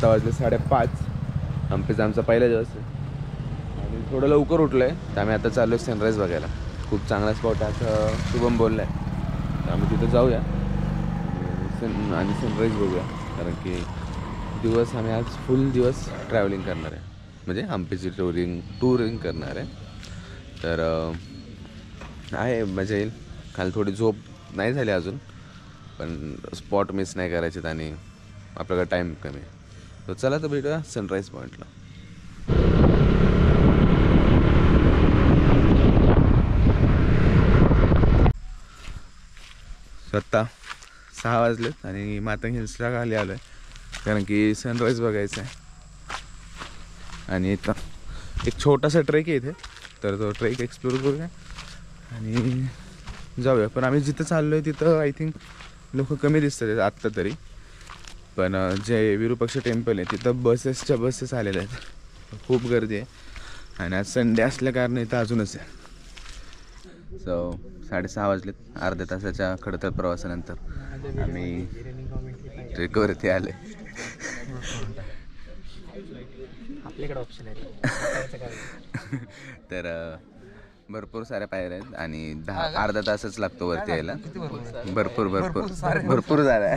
आता वाजले 5:30. हम्पीचा आमचा पहिला दिवस आहे आणि थोडं लवकर उठलो आहे, तर आम्ही आता चाललो आहे सनराईज बघायला. खूप चांगला स्पॉट आहे असं शुभम बोलला आहे, तर आम्ही तिथं जाऊया आणि सनराईज बघूया. कारण की दिवस आम्ही आज फुल दिवस ट्रॅव्हलिंग करणार आहे, म्हणजे हम्पीची टूरिंग करणार आहे. तर आहे मजा येईल. काल थोडी झोप नाही झाली अजून, पण स्पॉट मिस नाही करायचे आणि आपल्याकडे टाईम कमी आहे. तर चला तर भेटूया सनराईज पॉईंटला. स्वतः 6 वाजलेत आणि मातंग हिल्सला खाली आलो आहे, कारण की सनराईज बघायचं आहे. आणि इथं एक छोटासा ट्रेक आहे इथे, तर तो ट्रेक एक्सप्लोर करूया आणि जाऊया. पण आम्ही जिथं चाललो आहे तिथं आय थिंक लोक कमी दिसतात आत्ता तरी, पण जे विरूपाक्ष टेम्पल आहे तिथं बसेस आलेल्या आहेत, खूप गर्दी आहे आणि आज संडे असल्या कारण इथं अजूनच आहे. सो 6:30 वाजलेत. अर्ध्या तासाच्या खडतर प्रवासानंतर आम्ही ट्रेकवरती आले. आपल्याकडे ऑप्शन आहे तर भरपूर साऱ्या पायऱ्या आहेत आणि अर्धा तासच लागतो वरती यायला. भरपूर झाल्या.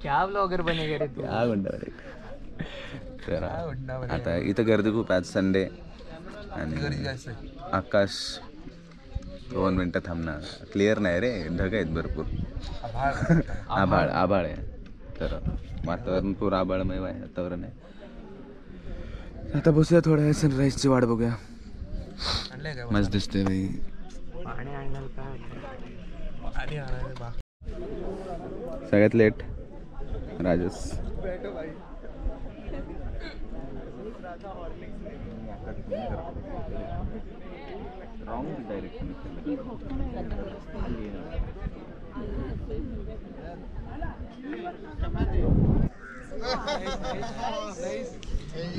क्या ब्लॉगर बनेगा रे तू. तर आता इथं गर्दी खूप आहे, आज संडे आणि आकाश 2 मिनटं थांबणार. क्लिअर नाही रे, ढग आहेत भरपूर, आभाळ आहे. तर वातावरण पूर्ण आभाळमय वातावरण आहे. आता बसूया थोड्या वेळ, सनराईजची वाट बघूया. मस्त दिसते भाई. सगळ्यात लेट राजस.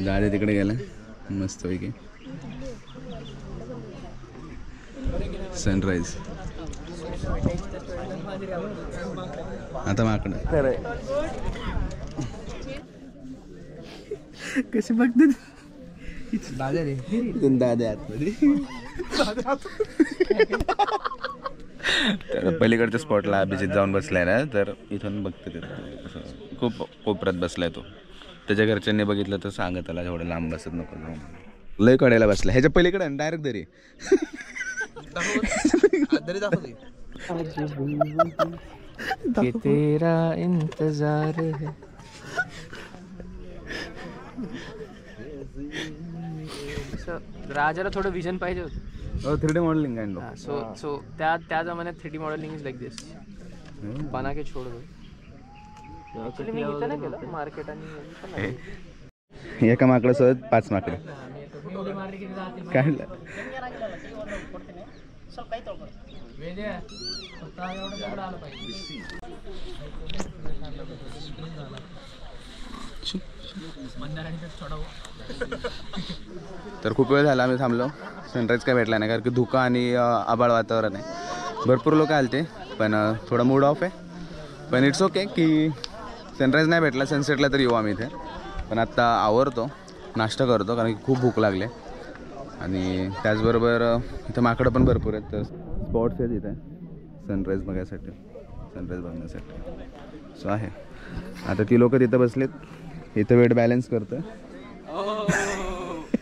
दादा तिकडे गेला मस्त पैकी. सनराईज आता माकडं कशी बघते दादा रे. दादा आतमध्ये पलीकडच्या स्पॉटला अभिजित जाऊन बसलाय ना, तर इथून बघते तिथं खूप कोपऱ्यात बसलाय तो. त्याच्या घरच्यांनी बघितलं तर सांगत त्याला एवढं लांब बसत नको जाऊन. लय कडेला बसला, ह्याच्या पलीकडे डायरेक्ट दरी कि तेरा इंतजार है. राजाला थोडं विजन पाहिजे होतं. 3D modelling kind of. So त्या जमान्यात 3D मॉडेलिंग इज लाईक दिस. बना के छोड़ दो. मी इथं नाही गेलो मार्केट आणि एका माकडासोबत 5 माकडे काढलं. तर खूप वेळ झाला आम्ही थांबलो. सनराईज काय भेटला नाही, कारण की धुकं आणि आभाळ वातावरण आहे. भरपूर लोक आले ते, पण थोडा मूड ऑफ आहे. पण इट्स ओके की सनराईज नाही भेटला, सनसेटला तर येऊ आम्ही इथे. पण आत्ता आवरतो, नाश्ता करतो, कारण की खूप भूक लागले. आणि त्याचबरोबर इथं माकडं पण भरपूर आहेत. तर स्पॉट्स आहेत इथे सनराईज बघण्यासाठी. सो आहे आता ती लोक तिथं बसलेत. इथं वेट बॅलन्स करतं.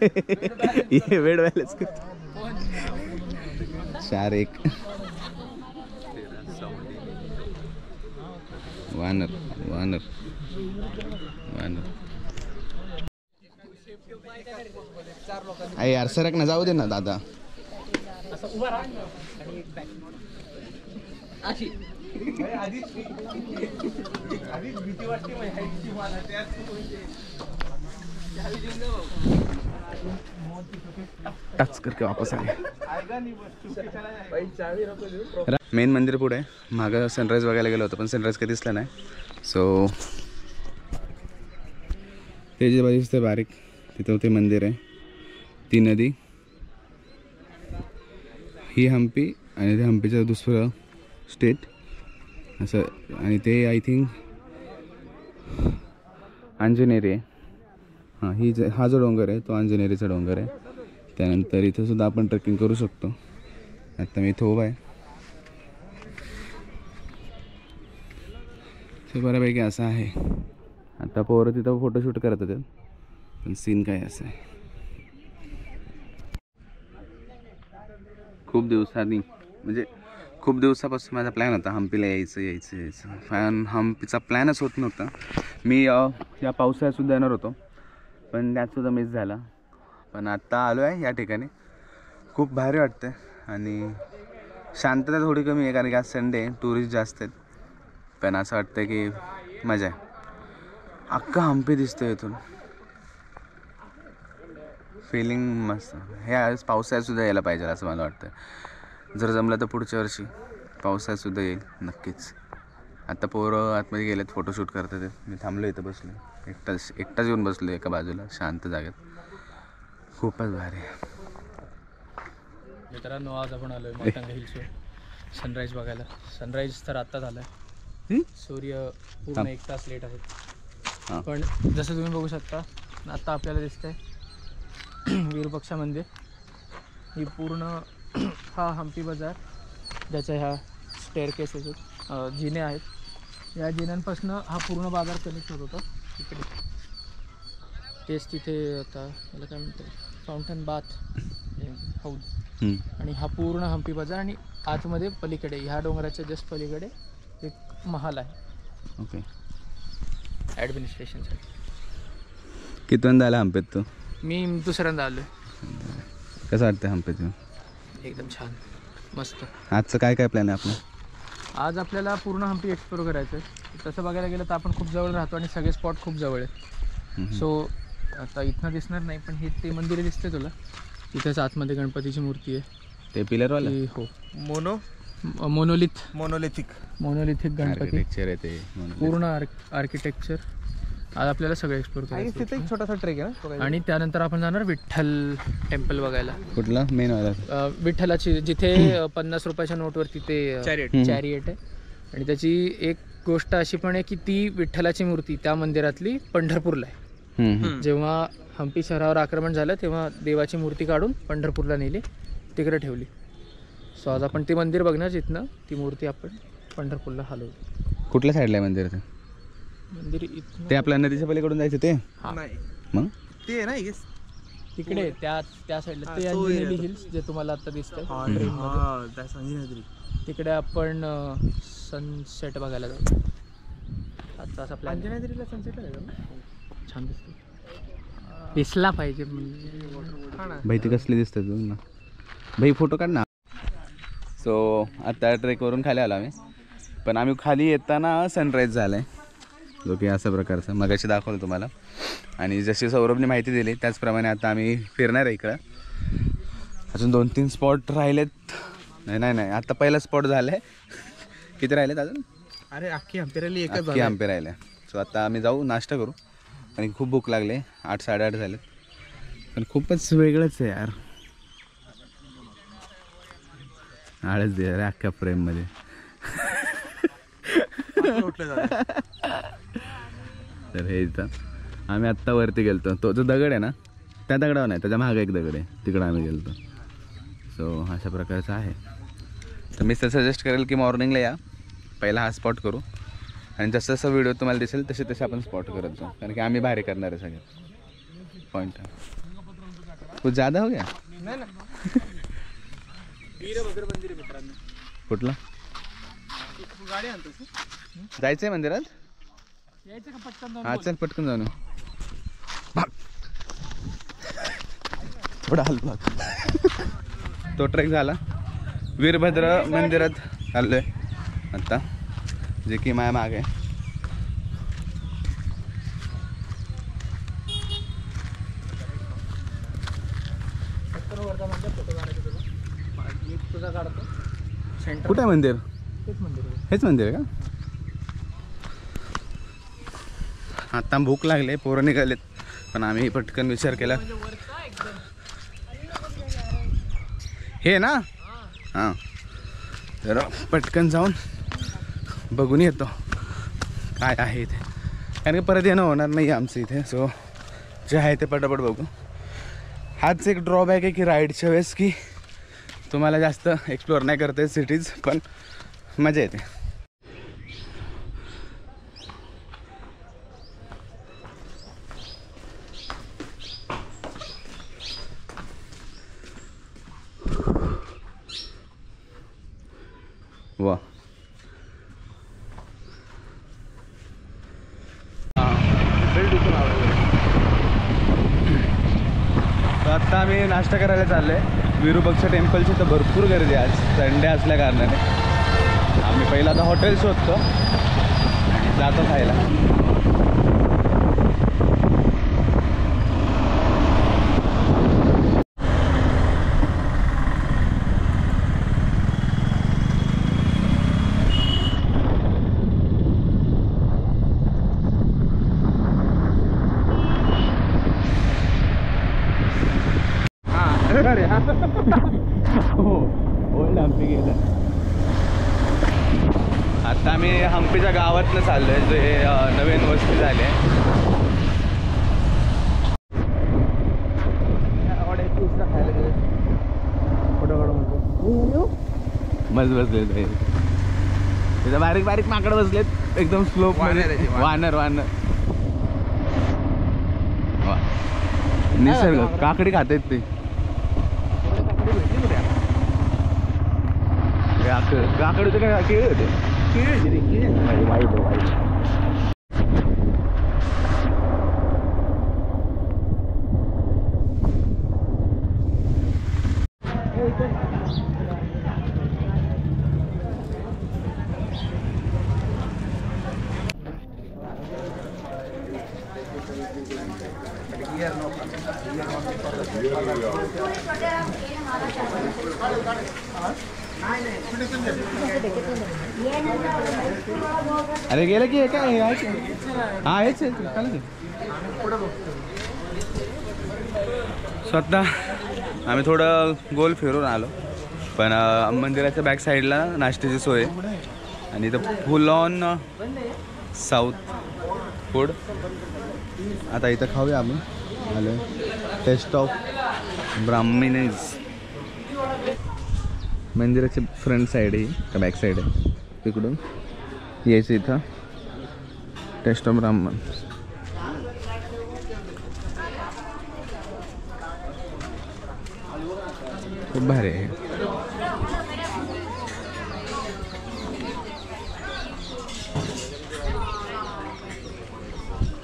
वेट बॅलन्स करतो. 4-1 वानर. यार सरक ना, जाऊ दे ना दादा. टच करके वापस आले. मेन मंदिर पुढे मागं सनराईज बघायला गेलो होतो, पण सनराईज काही दिसला नाही. सो ते जे दिसते बारीक तिथं ते मंदिर आहे. ती नदी ही हम्पी आणि ते हम्पीचं दुसरं स्टेट असं. आणि ते आय थिंक अंजनेरी आहे. हां हा जो डोंगर आहे तो अंजनेरीचा डोंगर आहे. त्यानंतर इथं सुद्धा आपण ट्रेकिंग करू शकतो. आता मी इथं उभा आहे. ते बऱ्यापैकी असं आहे. आता पोरं तिथं फोटोशूट करत होते, पण सीन काय असं आहे. खूप दिवसापासून माझा प्लॅन होता हम्पीला यायचं. पण हम्पीचा प्लॅनच होत नव्हता. मी या पावसाळ्यातसुद्धा येणार होतो, पण त्यातसुद्धा मिस झाला. पण आत्ता आलो आहे या ठिकाणी. खूप भारी वाटतं आणि शांतता थोडी कमी आहे, कारण की आज संडे टुरिस्ट जास्त आहेत. पण असं वाटतं की मजा आहे. अख्खा हम्पी दिसतं इथून. फिलिंग मस्त. हे आज पावसाळ्यातसुद्धा यायला पाहिजे असं मला वाटतं. जर जमलं तर पुढच्या वर्षी पावसाळ्यातसुद्धा येईल नक्कीच. आता पोरं आतमध्ये गेलेत, फोटोशूट करतात. मी थांबलो इथं बसलो, एकटाच येऊन बसलो एका बाजूला शांत जागेत. खूपच भारी. मित्रांनो, आज आपण आलोय मातंग हिल्सवर सनराईज बघायला. सनराईज तर आत्ता झालाय. सूर्य पूर्ण 1 तास लेट आहे. पण जसं तुम्ही बघू शकता आता आपल्याला दिसतंय विरूपाक्षा मंदिर. ही पूर्ण हा हम्पी बाजार, ज्याच्या ह्या स्टेअर केसेस आहेत, जिने आहेत. या जिन्यांपासून हा पूर्ण बाजार कनेक्ट होत होता इकडे. तेच तिथे आता मला काय म्हणतात फाउंटन बाथ हौद. आणि हा पूर्ण हम्पी बाजार आणि आतमध्ये पलीकडे ह्या डोंगराच्या जस्ट पलीकडे एक महाल आहे. ओके. ॲडमिनिस्ट्रेशनसाठी. कितव्यांदा आला हम्पीत तू? मी दुसऱ्यांदा आलो. कसं वाटतं हम्पीत? एकदम छान, मस्त. आजचं काय प्लॅन आहे आपलं? आज आपल्याला पूर्ण हम्पी एक्सप्लोर करायचं आहे. तसं बघायला गेलं तर आपण खूप जवळ राहतो आणि सगळे स्पॉट खूप जवळ आहेत. सो आता इथनं दिसणार नाही, पण हे ते मंदिर दिसते तुला, तिथेच आतमध्ये गणपतीची मूर्ती आहे. ते पिलरवाला? हो, मोनोलिथिक गणपती आर्किटेक्चर आहे ते. पूर्ण आर्किटेक्चर. आज आपल्याला सगळं एक्सप्लोर करायचं. तिथे एक छोटासा ट्रेक आहे ना. आणि त्यानंतर आपण जाणार विठ्ठल टेम्पल बघायला. कुठला? मेन वाला? विठ्ठलाची, जिथे 50 रुपयाच्या नोटवरती ते चॅरिएट आहे. आणि त्याची एक गोष्ट अशी पण आहे की ती विठ्ठलाची मूर्ती त्या मंदिरातली पंढरपूरला आहे. जेव्हा हम्पी शहरावर आक्रमण झालं तेव्हा देवाची मूर्ती काढून पंढरपूरला नेली, तिकडे ठेवली. सो आज आपण ते मंदिर बघणार, जिथनं ती मूर्ती आपण पंढरपूरला हलवली. कुठल्या साईडला आहे मंदिर? मंदिर इथं ते आपल्या नदीच्या पलीकडून जायचं ते? नाही, मग ते ना तिकडे त्या साईडला ते अंजनेरी हिल्स जे तुम्हाला आता दिसतंय ट्रेनमध्ये, तिकडे आपण सनसेट बघायला जाऊ. आजचा असा प्लॅन. अंजनेरीला सनसेट आहे का? छान दिसतो, दिसला पाहिजे. भाई ती कसली दिसते तू ना भाई, फोटो काढ ना. सो आता ट्रेकवरून खाली आलो आम्ही, पण आम्ही खाली येताना सनराईज झाला आहे, जो की अशा प्रकारचा मगाशी दाखवलं तुम्हाला. आणि जशी सौरभने माहिती दिली त्याचप्रमाणे आता आम्ही फिरणार आहे इकडं. अजून 2-3 स्पॉट राहिलेत. नाही आता पहिला स्पॉट झाला आहे. किती राहिलेत अजून? अरे अख्खी हम्पी राहिली, एकच अख्खी हम्पी राहिल्या. सो आता आम्ही जाऊ, नाश्ता करू. आणि खूप भूक लागले. 8-8:30 झालेत, पण खूपच वेगळंच आहे यार. आळस दे अरे अख्ख्या फ्रेममध्ये. तर हे इथं आम्ही आत्ता वरती गेलतो. तो जो दगड आहे ना, त्या दगडावर नाही, त्याच्या मागे एक दगड आहे, तिकडं आम्ही गेलतो. सो अशा प्रकारचं आहे. तर मी तर सजेस्ट करेल की मॉर्निंगला या, पहिला हा स्पॉट करू. आणि जसं जसं व्हिडिओ तुम्हाला दिसेल तसे आपण स्पॉट करत जाऊ, कारण की आम्ही भारी करणार आहे सगळे पॉईंट. कुछ ज़्यादा हो गया? नाही ना. कुठला? गाडी आणतो जायचं आहे मंदिरात? यायचं का पटकन? हा चल पटकन जाऊ ना. थोडा हलवा. तो ट्रेक झाला. वीरभद्र मंदिरात आलो आहे आत्ता, जे की माया मागे आहे. तुझा काढतो. सेंटर कुठं आहे मंदिर? तेच मंदिर आहे. हेच मंदिर आहे का? आता भूक लागले, पोरं निघालेत, पण आम्ही पटकन विचार केला हे ना. हां, तर पटकन जाऊन बघून येतो काय आहे इथे. कारण की परत येणं होणार नाही आमचं इथे. सो जे आहे ते पटापट बघू. हाच एक ड्रॉबॅक आहे की राईडच्या वेळेस की तुम्हाला जास्त एक्सप्लोअर नाही करता येत सिटीज, पण मजा येते. वा तर आत्ता आम्ही नाश्ता करायला चाललो आहे विरूपक्ष टेम्पलची. तर भरपूर गर्दी आज संडे असल्या कारणाने. आम्ही पहिला आता हॉटेल शोधतो आणि जातो खायला. आता आम्ही हम्पीच्या गावातनं चाललोय जे नवीन वस्ती झाले. मस्त बसले तिथं बारीक बारीक माकड बसलेत एकदम स्लो. वानर वानर निसर्ग काकडी खात आहेत ते. काकडीचं काय केळी होते. अरे गेलं की काय हा हेच स्वतः आम्ही थोडं गोल फिरून आलो. पण मंदिराच्या बॅक साईडला नाश्त्याची सोय आणि इथं फुल ऑन साऊथ फूड. आता इथं खाऊया आम्ही. आलो टेस्ट ऑफ ब्राह्मणीज. मंदिराची फ्रंट साईड आहे का बॅक साईड आहे तिकडून यायचं इथं. टेस्ट ऑफ ब्राह्मण खूप भारी आहे.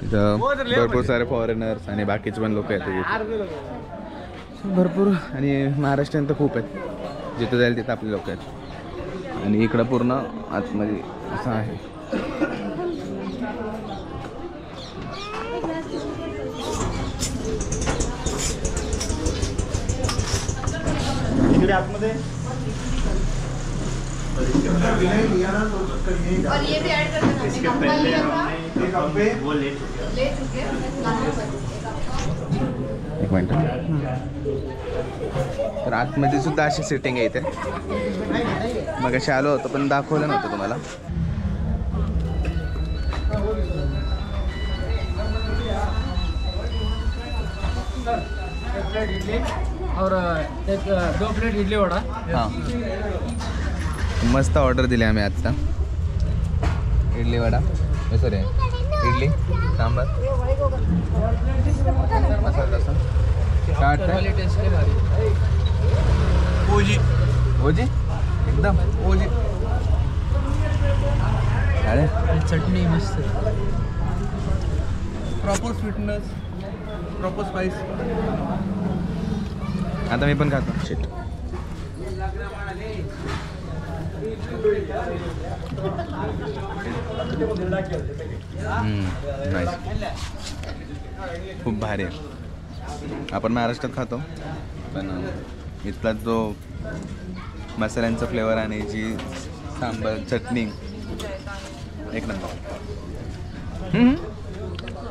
इथं भरपूर सारे फॉरेनर्स आणि बाकीचे पण लोक आहेत भरपूर. आणि महाराष्ट्रीयन तर खूप आहेत. जिथं जाईल तिथं आपले लोक आहेत. आणि इकडं पूर्ण आतमध्ये असं आहे. इकडे आतमध्ये एक मिनिट. तर आतमध्ये सुद्धा अशी सेटिंग आहे इथे. मग अशी आलो होतो पण दाखवलं नव्हतं तुम्हाला. और एक 2 प्लेट इडली वडा. हां मस्त ऑर्डर दिली आम्ही आत्ता. इडली वडा सॉरी इडली सांबार मसाला डोसा. काय ओजी ओजी एकदम ओजी. अरे चटणी मस्त. Proper sweetness proper spice. आता मी पण खातो. शिट खूप भारी आहे. आपण महाराष्ट्रात खातो पण इथला जो मसाल्यांचा फ्लेवर आणि जी सांबार चटणी एक नंबर.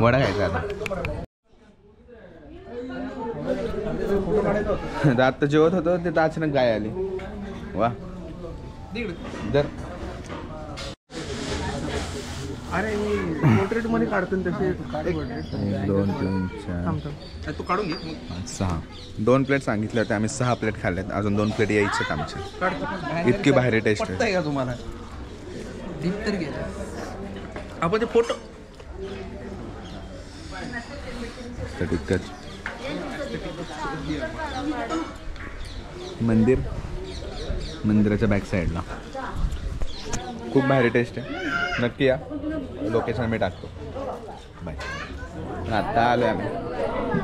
वडा खायचा आता. आत्ता जेवत होतो तिथं अचानक गाय आली. वा दर अरे मी पोर्ट्रेट मध्ये काढतो ना तसे. 1 2 3 4 तू काढून घे मग 6. 2 प्लेट सांगितले होते, आम्ही 6 प्लेट खाल्ल्यात. अजून 2 प्लेट यायच्यात आमच्या. काढतो. इतकी भारी टेस्ट आहे. पटतंय का तुम्हाला? दीप तर गेला आपण ते फोटो तर तितकंच. मंदिराच्या बॅक साईडला खूप भारी टेस्ट आहे. नक्की या, लोकेशन मी टाकतो. बाय. आता आलो आहे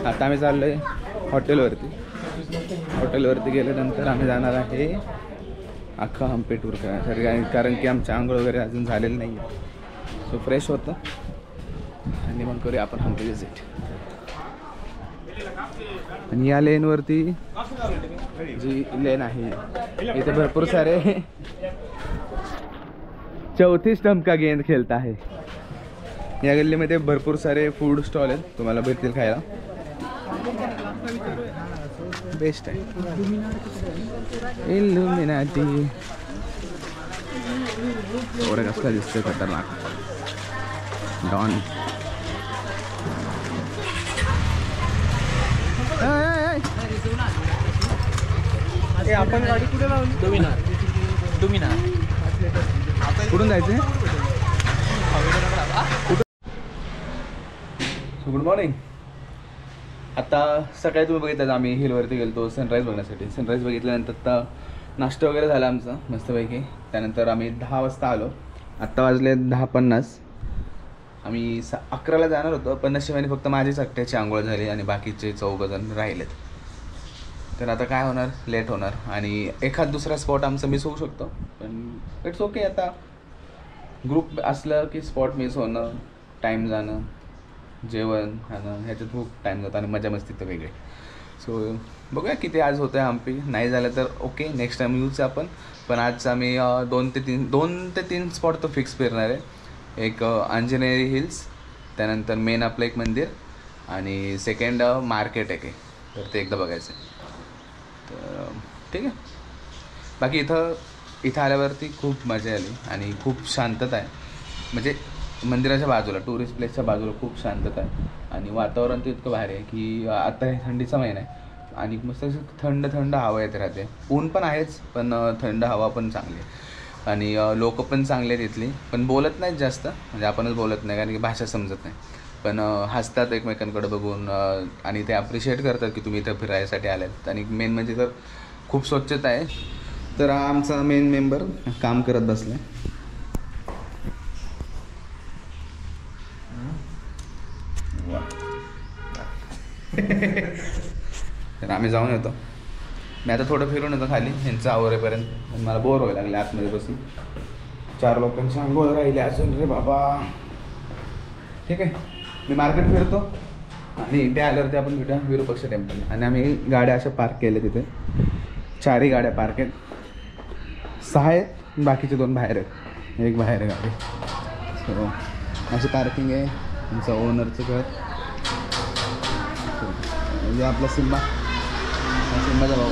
आता आम्ही चाललो आहे हॉटेलवरती गेल्यानंतर आम्ही जाणार आहे अख्खा हम्पी टूर करायसाठी, कारण की आमच्या आंघोळ वगैरे अजून झालेलं नाही आहे. सो फ्रेश होतं आणि मग करूया आपण हम्पी विजिट. आणि या लेनवरती जी लेन आहे इथे भरपूर सारे 34 स्टंप का गेंद खेळता आहे. या गल्लीमध्ये भरपूर सारे फूड स्टॉल आहेत, तुम्हाला भेटतील खायला. बेस्ट आहे. इल्युमिनाटी एवढं कसला दिसतोय खतरनाक. डॉन आपण गाडी कुठे लावली? डोमिनार कुठून जायचं? Good morning. आता सकाळी तुम्ही बघितलं आम्ही हिलवरती गेलो सनराईज बघण्यासाठी. सनराईज बघितल्यानंतर आता नाश्ता वगैरे झाला आमचा मस्तपैकी. त्यानंतर आम्ही 10 वाजता आलो. आत्ता वाजले 10:50. आम्ही 11ला जाणार होतो, पण नशिबाने फक्त माझीच एकट्याची आंघोळ झाली आणि बाकीचे 4 जण राहिलेत. तर आता काय होणार, लेट होणार आणि एखाद दुसरा स्पॉट आमचा मिस होऊ शकतो, पण इट्स ओके. आता ग्रुप असलं की स्पॉट मिस होणं, टाईम जाणं, जेवण खाणं ह्याच्यात खूप टाईम जातो आणि मजा मस्ती तर वेगळी. सो बघूया किती आज होतं आहे हम्पी. नाही झालं तर ओके, नेक्स्ट टाईम यूज आपण. पण आज आम्ही 2 ते 3 स्पॉट तो फिक्स फिरणार आहे. एक अंजनेरी हिल्स, त्यानंतर मेन आपलं एक मंदिर आणि सेकंड मार्केट आहे, तर ते एकदा बघायचं आहे. तर ठीक आहे. बाकी इथं आल्यावरती खूप मजा आली आणि खूप शांतता आहे. म्हणजे मंदिराच्या बाजूला, टुरिस्ट प्लेसच्या बाजूला खूप शांतता आहे आणि वातावरण तर इतकं भारी आहे की आता हे थंडीचा महिना आहे आणि मस्त थंड हवा येते राहते. ऊन पण आहेच, पण थंड हवा पण चांगली आहे आणि लोक पण चांगले आहेत इथली. पण बोलत नाहीत जास्त, म्हणजे आपणच बोलत नाही कारण की भाषा समजत नाही, पण हसतात एकमेकांकडे बघून आणि ते अप्रिशिएट करतात की तुम्ही इथं फिरायसाठी आलात. आणि मेन म्हणजे तर खूप स्वच्छता आहे. तर आमचा मेन मेंबर काम करत बसला. तर आम्ही जाऊन येतो. मी आता थोडं फिरून येतो खाली यांचं आवरेपर्यंत. मला बोर व्हायला लागले आतमध्ये बसून. 4 लोकांची आंघोळ राहिले अजून रे बाबा. ठीक आहे, मी मार्केट फिरतो आणि ते आल्यावरती आपण भेटूया विरूपाक्ष टेम्पल. आणि आम्ही गाड्या अशा पार्क केल्या तिथे. 4ही गाड्या पार्क आहेत. 6 आहेत, बाकीचे 2 बाहेर आहेत. एक बाहेर आहे गाडी. सो अशी पार्किंग आहे. आमचं ओनरचं घर म्हणजे आपला सिम्बाचा भाऊ.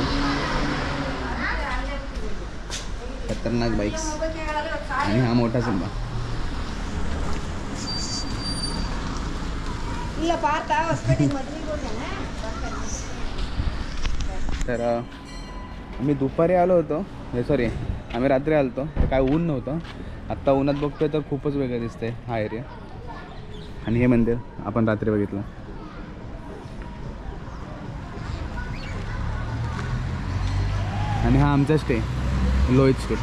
खतरनाक बाईक्स आणि हा मोठा सिम्बा. तर आम्ही दुपारी आलो होतो, सॉरी आम्ही रात्री आलो होतो, तर काय ऊन नव्हतं. आत्ता उन्हात बघतोय तर खूपच वेगळं दिसतंय हा एरिया. आणि हे मंदिर आपण रात्री बघितलं. आणि हा आमचा स्टे, लोहित स्टे.